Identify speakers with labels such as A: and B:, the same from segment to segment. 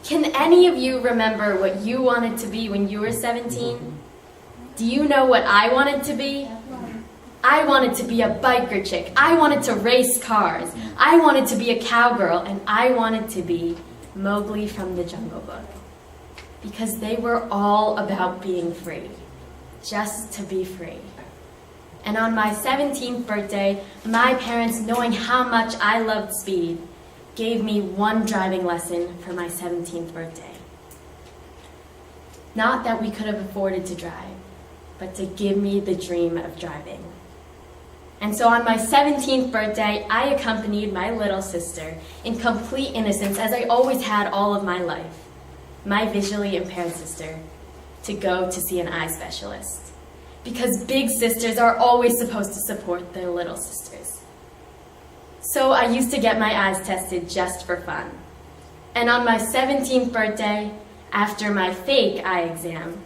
A: Can any of you remember what you wanted to be when you were 17? Do you know what I wanted to be? I wanted to be a biker chick. I wanted to race cars. I wanted to be a cowgirl, and I wanted to be Mowgli from the Jungle Book. Because they were all about being free, just to be free. And on my 17th birthday, my parents, knowing how much I loved speed, gave me one driving lesson for my 17th birthday. Not that we could have afforded to drive, but to give me the dream of driving. And so on my 17th birthday, I accompanied my little sister in complete innocence, as I always had all of my life, my visually impaired sister, to go to see an eye specialist. Because big sisters are always supposed to support their little sisters. So I used to get my eyes tested just for fun. And on my 17th birthday, after my fake eye exam,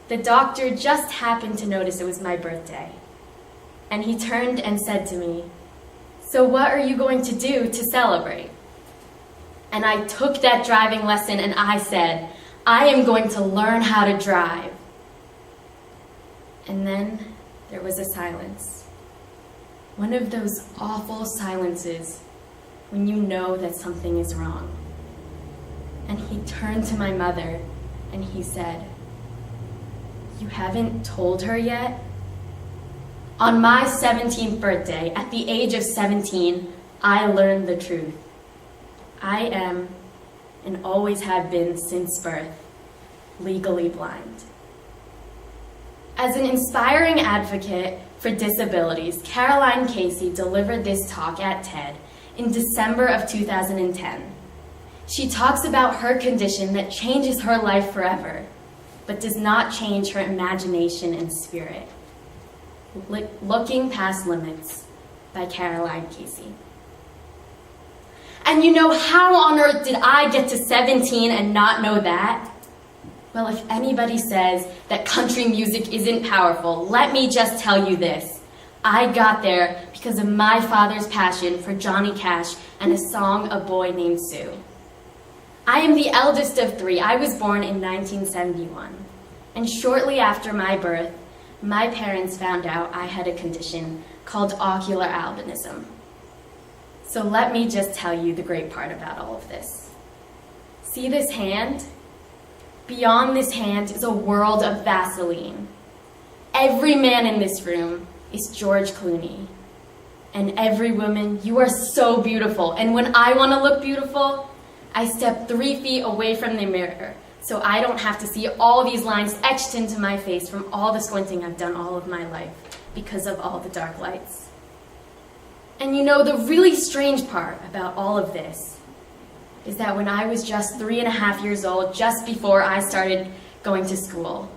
A: the doctor just happened to notice it was my birthday. And he turned and said to me, "So what are you going to do to celebrate?" And I took that driving lesson and I said, "I am going to learn how to drive." And then there was a silence. One of those awful silences when you know that something is wrong. And he turned to my mother and he said, "You haven't told her yet?" On my 17th birthday, at the age of 17, I learned the truth. I am, and always have been since birth, legally blind. As an inspiring advocate for disabilities, Caroline Casey delivered this talk at TED in December of 2010. She talks about her condition that changes her life forever, but does not change her imagination and spirit. Looking Past Limits by Caroline Casey. And you know, how on earth did I get to 17 and not know that? Well, if anybody says that country music isn't powerful, let me just tell you this. I got there because of my father's passion for Johnny Cash and a song, A Boy Named Sue. I am the eldest of three. I was born in 1971. And shortly after my birth, my parents found out I had a condition called ocular albinism. So let me just tell you the great part about all of this. See this hand? Beyond this hand is a world of Vaseline. Every man in this room is George Clooney. And every woman, you are so beautiful. And when I want to look beautiful, I step 3 feet away from the mirror so I don't have to see all these lines etched into my face from all the squinting I've done all of my life because of all the dark lights. And you know, the really strange part about all of this is that when I was just 3.5 years old, just before I started going to school,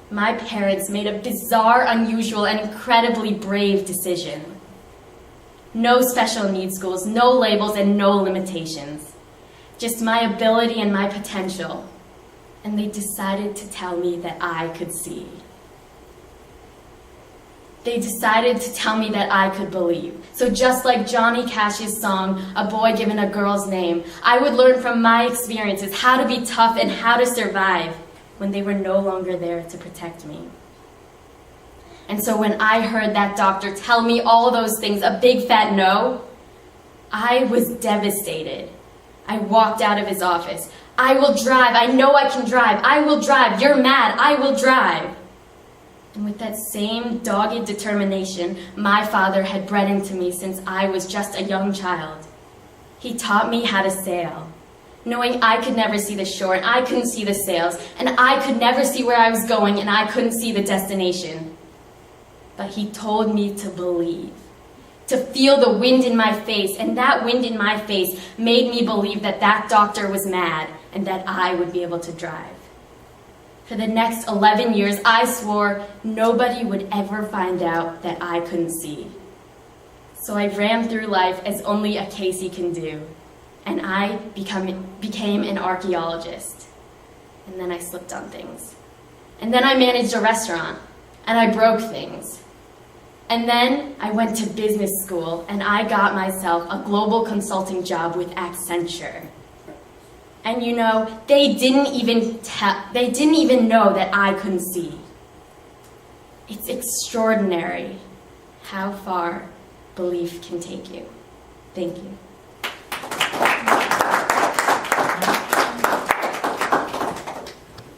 A: my parents made a bizarre, unusual, and incredibly brave decision. No special needs schools, no labels, and no limitations. Just my ability and my potential. And they decided to tell me that I could see. They decided to tell me that I could believe. So just like Johnny Cash's song, A Boy Given a Girl's Name, I would learn from my experiences how to be tough and how to survive when they were no longer there to protect me. And so when I heard that doctor tell me all those things, a big fat no, I was devastated. I walked out of his office. "I will drive. I know I can drive. I will drive. You're mad. I will drive." And with that same dogged determination my father had bred into me since I was just a young child, he taught me how to sail, knowing I could never see the shore and I couldn't see the sails, and I could never see where I was going and I couldn't see the destination. But he told me to believe, to feel the wind in my face, and that wind in my face made me believe that that doctor was mad and that I would be able to drive. For the next 11 years, I swore nobody would ever find out that I couldn't see. So I ran through life as only a Casey can do, and I became an archaeologist. And then I slipped on things. And then I managed a restaurant, and I broke things. And then I went to business school, and I got myself a global consulting job with Accenture. And you know, they didn't even know that I couldn't see. It's extraordinary how far belief can take you. Thank you.